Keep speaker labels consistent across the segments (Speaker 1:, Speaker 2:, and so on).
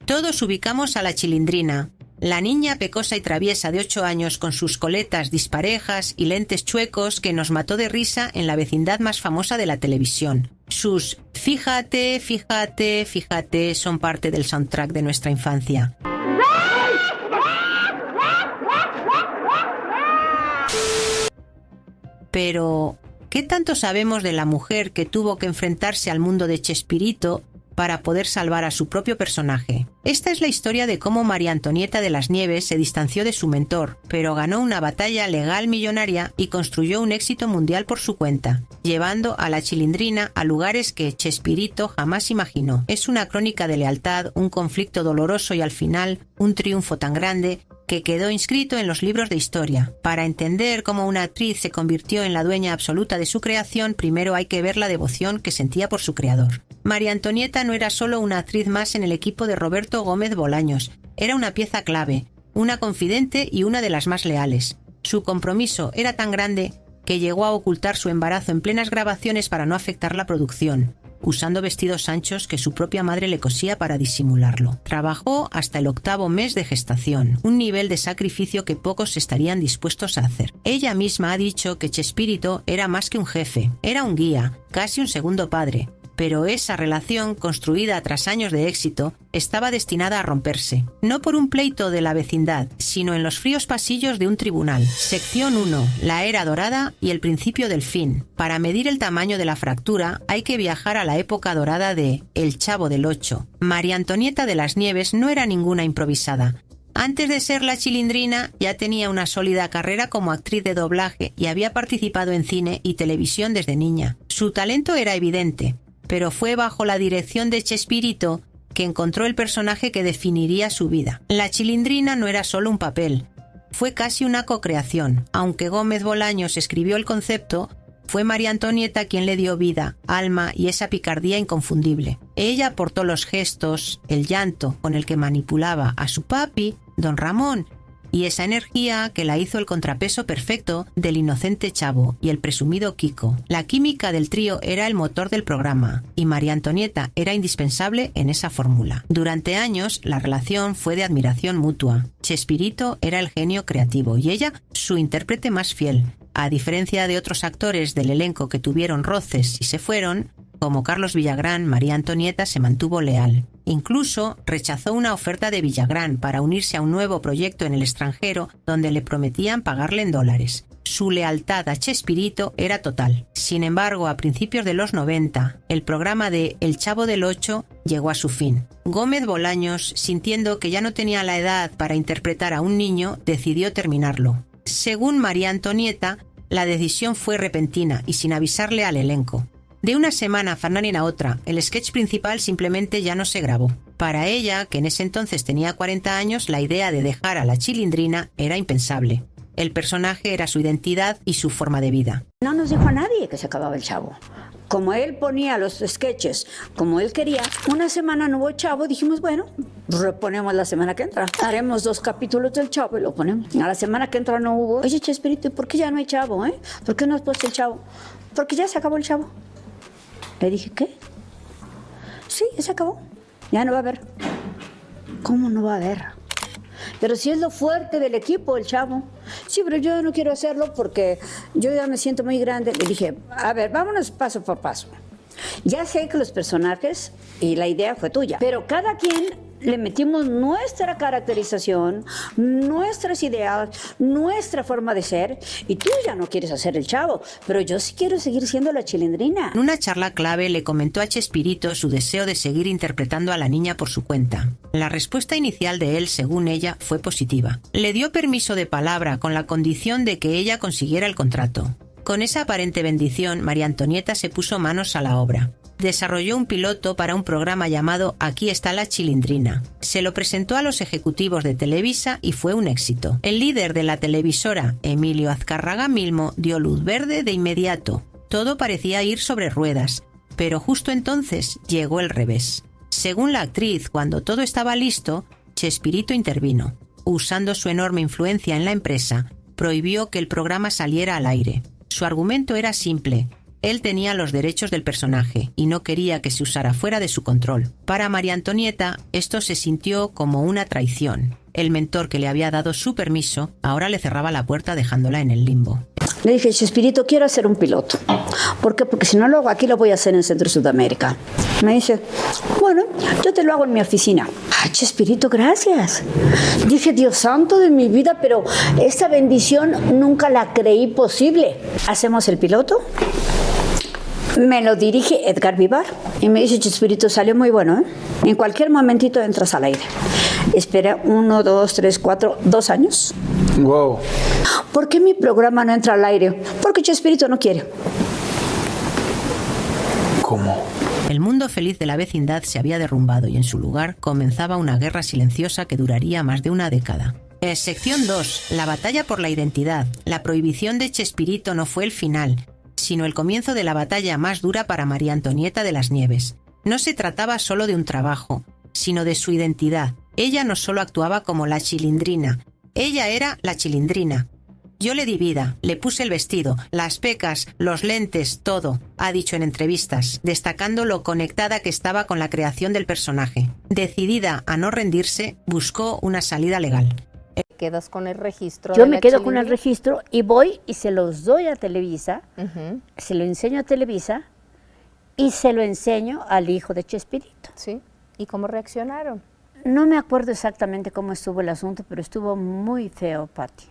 Speaker 1: Todos ubicamos a la Chilindrina, la niña pecosa y traviesa de 8 años con sus coletas disparejas y lentes chuecos que nos mató de risa en la vecindad más famosa de la televisión. Sus fíjate, fíjate, fíjate son parte del soundtrack de nuestra infancia. Pero, ¿qué tanto sabemos de la mujer que tuvo que enfrentarse al mundo de Chespirito para poder salvar a su propio personaje? Esta es la historia de cómo María Antonieta de las Nieves se distanció de su mentor, pero ganó una batalla legal millonaria y construyó un éxito mundial por su cuenta, llevando a la Chilindrina a lugares que Chespirito jamás imaginó. Es una crónica de lealtad, un conflicto doloroso y al final un triunfo tan grande que quedó inscrito en los libros de historia. Para entender cómo una actriz se convirtió en la dueña absoluta de su creación, primero hay que ver la devoción que sentía por su creador. María Antonieta no era solo una actriz más en el equipo de Roberto Gómez Bolaños, era una pieza clave, una confidente y una de las más leales. Su compromiso era tan grande que llegó a ocultar su embarazo en plenas grabaciones para no afectar la producción, usando vestidos anchos que su propia madre le cosía para disimularlo. Trabajó hasta el 8º mes de gestación, un nivel de sacrificio que pocos estarían dispuestos a hacer. Ella misma ha dicho que Chespirito era más que un jefe, era un guía, casi un segundo padre. Pero esa relación, construida tras años de éxito, estaba destinada a romperse. No por un pleito de la vecindad, sino en los fríos pasillos de un tribunal. Sección 1. La era dorada y el principio del fin. Para medir el tamaño de la fractura, hay que viajar a la época dorada de El Chavo del Ocho. María Antonieta de las Nieves no era ninguna improvisada. Antes de ser la Chilindrina, ya tenía una sólida carrera como actriz de doblaje y había participado en cine y televisión desde niña. Su talento era evidente, pero fue bajo la dirección de Chespirito que encontró el personaje que definiría su vida. La Chilindrina no era solo un papel, fue casi una co-creación. Aunque Gómez Bolaños escribió el concepto, fue María Antonieta quien le dio vida, alma y esa picardía inconfundible. Ella aportó los gestos, el llanto con el que manipulaba a su papi, don Ramón, y esa energía que la hizo el contrapeso perfecto del inocente Chavo y el presumido Kiko. La química del trío era el motor del programa, y María Antonieta era indispensable en esa fórmula. Durante años, la relación fue de admiración mutua. Chespirito era el genio creativo y ella, su intérprete más fiel. A diferencia de otros actores del elenco que tuvieron roces y se fueron, como Carlos Villagrán, María Antonieta se mantuvo leal. Incluso rechazó una oferta de Villagrán para unirse a un nuevo proyecto en el extranjero donde le prometían pagarle en dólares. Su lealtad a Chespirito era total. Sin embargo, a principios de los 90, el programa de El Chavo del Ocho llegó a su fin. Gómez Bolaños, sintiendo que ya no tenía la edad para interpretar a un niño, decidió terminarlo. Según María Antonieta, la decisión fue repentina y sin avisarle al elenco. De una semana a Fernandina a otra, el sketch principal simplemente ya no se grabó. Para ella, que en ese entonces tenía 40 años, la idea de dejar a la Chilindrina era impensable. El personaje era su identidad y su forma de vida.
Speaker 2: No nos dijo a nadie que se acababa el Chavo. Como él ponía los sketches como él quería, una semana no hubo Chavo, dijimos, bueno, reponemos la semana que entra. Haremos 2 capítulos del Chavo y lo ponemos. A la semana que entra no hubo. Oye, Chespirito, ¿por qué ya no hay Chavo, ¿Por qué no has puesto el Chavo? Porque ya se acabó el Chavo. Le dije, ¿qué? Sí, ya se acabó. Ya no va a haber. ¿Cómo no va a haber? Pero si es lo fuerte del equipo, el Chavo. Sí, pero yo no quiero hacerlo porque yo ya me siento muy grande. Le dije, a ver, vámonos paso por paso. Ya sé que los personajes y la idea fue tuya, pero cada quien le metimos nuestra caracterización, nuestras ideas, nuestra forma de ser, y tú ya no quieres hacer el Chavo, pero yo sí quiero seguir siendo la Chilindrina.
Speaker 1: En una charla clave le comentó a Chespirito su deseo de seguir interpretando a la niña por su cuenta. La respuesta inicial de él, según ella, fue positiva. Le dio permiso de palabra con la condición de que ella consiguiera el contrato. Con esa aparente bendición, María Antonieta se puso manos a la obra. Desarrolló un piloto para un programa llamado Aquí está la Chilindrina. Se lo presentó a los ejecutivos de Televisa y fue un éxito. El líder de la televisora, Emilio Azcárraga Milmo, dio luz verde de inmediato. Todo parecía ir sobre ruedas, pero justo entonces llegó el revés. Según la actriz, cuando todo estaba listo, Chespirito intervino. Usando su enorme influencia en la empresa, prohibió que el programa saliera al aire. Su argumento era simple. Él tenía los derechos del personaje y no quería que se usara fuera de su control. Para María Antonieta, esto se sintió como una traición. El mentor que le había dado su permiso ahora le cerraba la puerta dejándola en el limbo.
Speaker 2: Le dije, Chespirito, quiero hacer un piloto. ¿Por qué? Porque si no lo hago aquí, lo voy a hacer en Centro Sudamérica. Me dice, bueno, yo te lo hago en mi oficina. Ay, Chespirito, gracias. Dije, Dios santo de mi vida, pero esta bendición nunca la creí posible. ¿Hacemos el piloto? Me lo dirige Edgar Vivar y me dice, Chespirito, salió muy bueno, ¿eh? En cualquier momentito entras al aire. Espera 1, 2, 3, 4, 2 años.
Speaker 3: Wow.
Speaker 2: ¿Por qué mi programa no entra al aire? Porque Chespirito no quiere.
Speaker 3: ¿Cómo?
Speaker 1: El mundo feliz de la vecindad se había derrumbado y en su lugar comenzaba una guerra silenciosa que duraría más de una década. Sección 2. La batalla por la identidad. La prohibición de Chespirito no fue el final, sino el comienzo de la batalla más dura para María Antonieta de las Nieves. No se trataba solo de un trabajo, sino de su identidad. Ella no solo actuaba como la Chilindrina, ella era la Chilindrina. Yo le di vida, le puse el vestido, las pecas, los lentes, todo, ha dicho en entrevistas, destacando lo conectada que estaba con la creación del personaje. Decidida a no rendirse, buscó una salida legal.
Speaker 4: ¿Quedas con el registro?
Speaker 2: Yo me quedo con el registro y voy y se los doy a Televisa, se lo enseño a Televisa y se lo enseño al hijo de Chespirito.
Speaker 4: Sí. ¿Y cómo reaccionaron?
Speaker 2: No me acuerdo exactamente cómo estuvo el asunto, pero estuvo muy feo, Pati.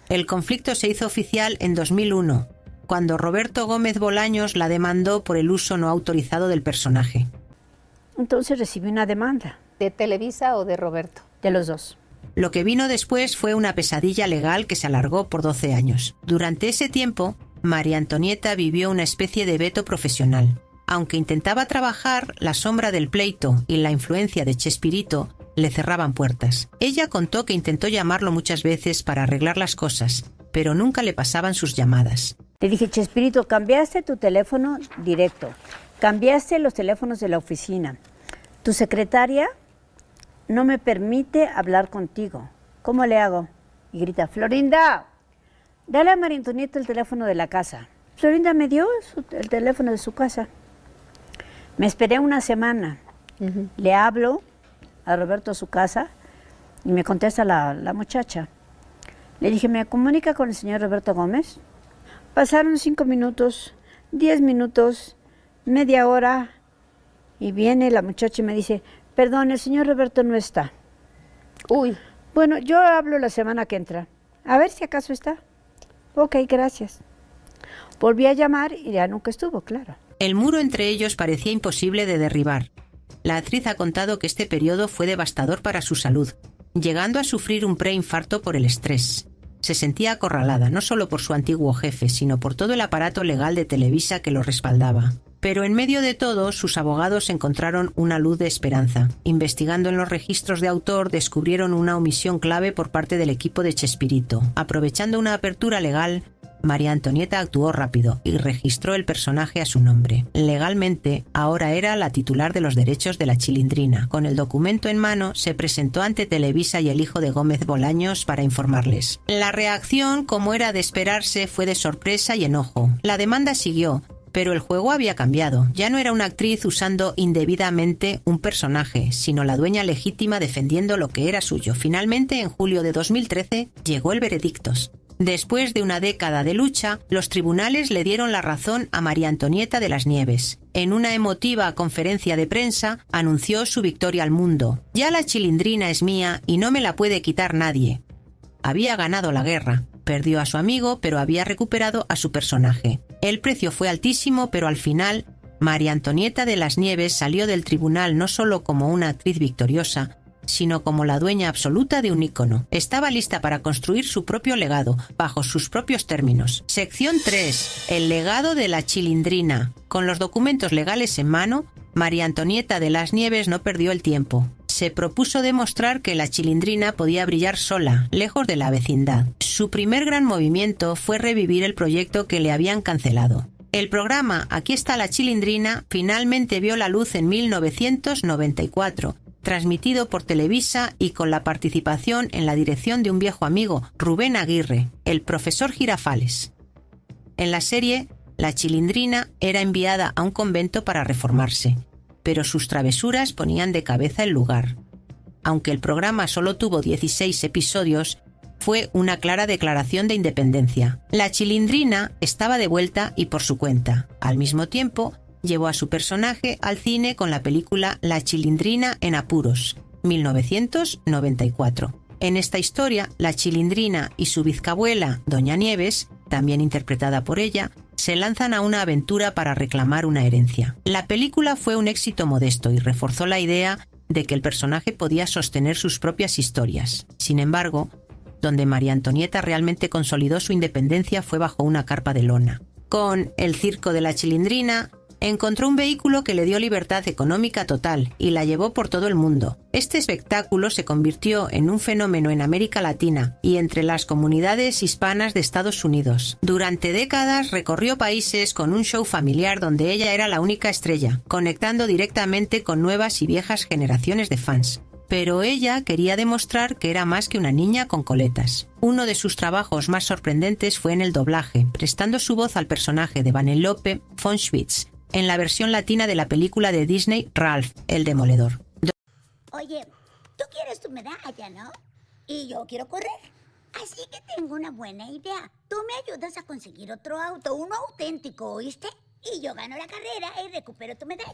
Speaker 1: El conflicto se hizo oficial en 2001, cuando Roberto Gómez Bolaños la demandó por el uso no autorizado del personaje.
Speaker 2: Entonces recibí una demanda.
Speaker 4: ¿De Televisa o de Roberto?
Speaker 2: De los dos.
Speaker 1: Lo que vino después fue una pesadilla legal que se alargó por 12 años. Durante ese tiempo, María Antonieta vivió una especie de veto profesional. Aunque intentaba trabajar, la sombra del pleito y la influencia de Chespirito le cerraban puertas. Ella contó que intentó llamarlo muchas veces para arreglar las cosas, pero nunca le pasaban sus llamadas.
Speaker 2: Le dije, Chespirito, cambiaste tu teléfono directo, cambiaste los teléfonos de la oficina. Tu secretaria no me permite hablar contigo. ¿Cómo le hago? Y grita, Florinda, dale a María Antonieta el teléfono de la casa. Florinda me dio el teléfono de su casa. Me esperé una semana. Le hablo a Roberto a su casa y me contesta la muchacha. Le dije, ¿me comunica con el señor Roberto Gómez? Pasaron 5 minutos, 10 minutos, media hora y viene la muchacha y me dice, perdón, el señor Roberto no está.
Speaker 4: Uy.
Speaker 2: Bueno, yo hablo la semana que entra. A ver si acaso está. Ok, gracias. Volví a llamar y ya nunca estuvo, claro.
Speaker 1: El muro entre ellos parecía imposible de derribar. La actriz ha contado que este periodo fue devastador para su salud, llegando a sufrir un preinfarto por el estrés. Se sentía acorralada, no solo por su antiguo jefe, sino por todo el aparato legal de Televisa que lo respaldaba. Pero en medio de todo, sus abogados encontraron una luz de esperanza. Investigando en los registros de autor, descubrieron una omisión clave por parte del equipo de Chespirito. Aprovechando una apertura legal, María Antonieta actuó rápido y registró el personaje a su nombre. Legalmente, ahora era la titular de los derechos de la Chilindrina. Con el documento en mano, se presentó ante Televisa y el hijo de Gómez Bolaños para informarles. La reacción, como era de esperarse, fue de sorpresa y enojo. La demanda siguió, pero el juego había cambiado. Ya no era una actriz usando indebidamente un personaje, sino la dueña legítima defendiendo lo que era suyo. Finalmente, en julio de 2013, llegó el veredicto. Después de una década de lucha, los tribunales le dieron la razón a María Antonieta de las Nieves. En una emotiva conferencia de prensa, anunció su victoria al mundo. Ya la Chilindrina es mía y no me la puede quitar nadie. Había ganado la guerra. Perdió a su amigo, pero había recuperado a su personaje. El precio fue altísimo, pero al final, María Antonieta de las Nieves salió del tribunal no solo como una actriz victoriosa, sino como la dueña absoluta de un ícono. Estaba lista para construir su propio legado, bajo sus propios términos. Sección 3. El legado de la Chilindrina. Con los documentos legales en mano, María Antonieta de las Nieves no perdió el tiempo. Se propuso demostrar que la Chilindrina podía brillar sola, lejos de la vecindad. Su primer gran movimiento fue revivir el proyecto que le habían cancelado. El programa Aquí está la Chilindrina finalmente vio la luz en 1994, transmitido por Televisa y con la participación en la dirección de un viejo amigo, Rubén Aguirre, el profesor Girafales. En la serie, La Chilindrina era enviada a un convento para reformarse, pero sus travesuras ponían de cabeza el lugar. Aunque el programa solo tuvo 16 episodios, fue una clara declaración de independencia. La Chilindrina estaba de vuelta y por su cuenta. Al mismo tiempo, llevó a su personaje al cine con la película La Chilindrina en apuros, 1994. En esta historia, la Chilindrina y su bisabuela, Doña Nieves, también interpretada por ella, se lanzan a una aventura para reclamar una herencia. La película fue un éxito modesto y reforzó la idea de que el personaje podía sostener sus propias historias. Sin embargo, donde María Antonieta realmente consolidó su independencia fue bajo una carpa de lona. Con El circo de la Chilindrina, encontró un vehículo que le dio libertad económica total y la llevó por todo el mundo. Este espectáculo se convirtió en un fenómeno en América Latina y entre las comunidades hispanas de Estados Unidos. Durante décadas recorrió países con un show familiar donde ella era la única estrella, conectando directamente con nuevas y viejas generaciones de fans. Pero ella quería demostrar que era más que una niña con coletas. Uno de sus trabajos más sorprendentes fue en el doblaje, prestando su voz al personaje de Vanellope von Schwyz, en la versión latina de la película de Disney Ralph, el Demoledor.
Speaker 3: Oye, tú quieres tu medalla, ¿no? Y yo quiero correr. Así que tengo una buena idea. Tú me ayudas a conseguir otro auto, uno auténtico, ¿oíste? Y yo gano la carrera y recupero tu medalla.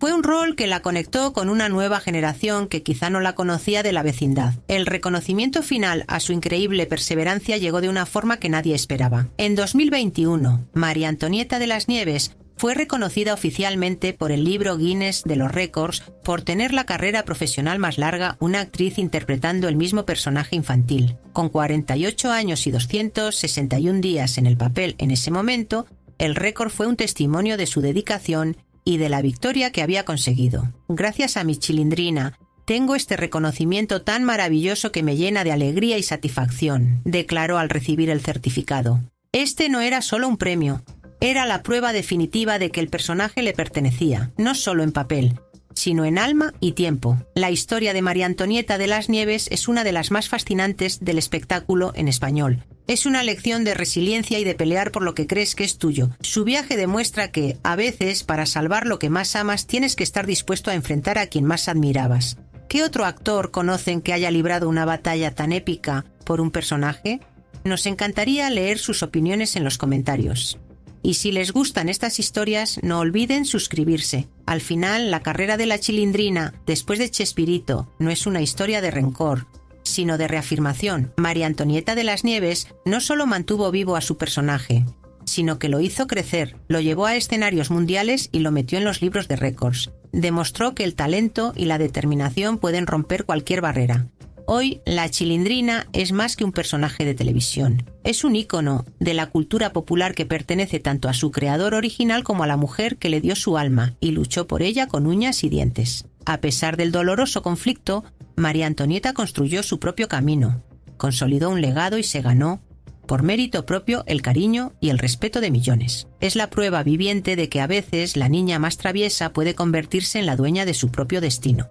Speaker 1: Fue un rol que la conectó con una nueva generación que quizá no la conocía de la vecindad. El reconocimiento final a su increíble perseverancia llegó de una forma que nadie esperaba. En 2021, María Antonieta de las Nieves fue reconocida oficialmente por el libro Guinness de los récords por tener la carrera profesional más larga una actriz interpretando el mismo personaje infantil. Con 48 años y 261 días en el papel en ese momento, el récord fue un testimonio de su dedicación y de la victoria que había conseguido. Gracias a mi Chilindrina, tengo este reconocimiento tan maravilloso que me llena de alegría y satisfacción, declaró al recibir el certificado. Este no era solo un premio, era la prueba definitiva de que el personaje le pertenecía, no solo en papel, sino en alma y tiempo. La historia de María Antonieta de las Nieves es una de las más fascinantes del espectáculo en español. Es una lección de resiliencia y de pelear por lo que crees que es tuyo. Su viaje demuestra que, a veces, para salvar lo que más amas, tienes que estar dispuesto a enfrentar a quien más admirabas. ¿Qué otro actor conocen que haya librado una batalla tan épica por un personaje? Nos encantaría leer sus opiniones en los comentarios. Y si les gustan estas historias, no olviden suscribirse. Al final, la carrera de la Chilindrina, después de Chespirito, no es una historia de rencor, sino de reafirmación. María Antonieta de las Nieves no solo mantuvo vivo a su personaje, sino que lo hizo crecer, lo llevó a escenarios mundiales y lo metió en los libros de récords. Demostró que el talento y la determinación pueden romper cualquier barrera. Hoy, la Chilindrina es más que un personaje de televisión. Es un ícono de la cultura popular que pertenece tanto a su creador original como a la mujer que le dio su alma y luchó por ella con uñas y dientes. A pesar del doloroso conflicto, María Antonieta construyó su propio camino, consolidó un legado y se ganó, por mérito propio, el cariño y el respeto de millones. Es la prueba viviente de que a veces la niña más traviesa puede convertirse en la dueña de su propio destino.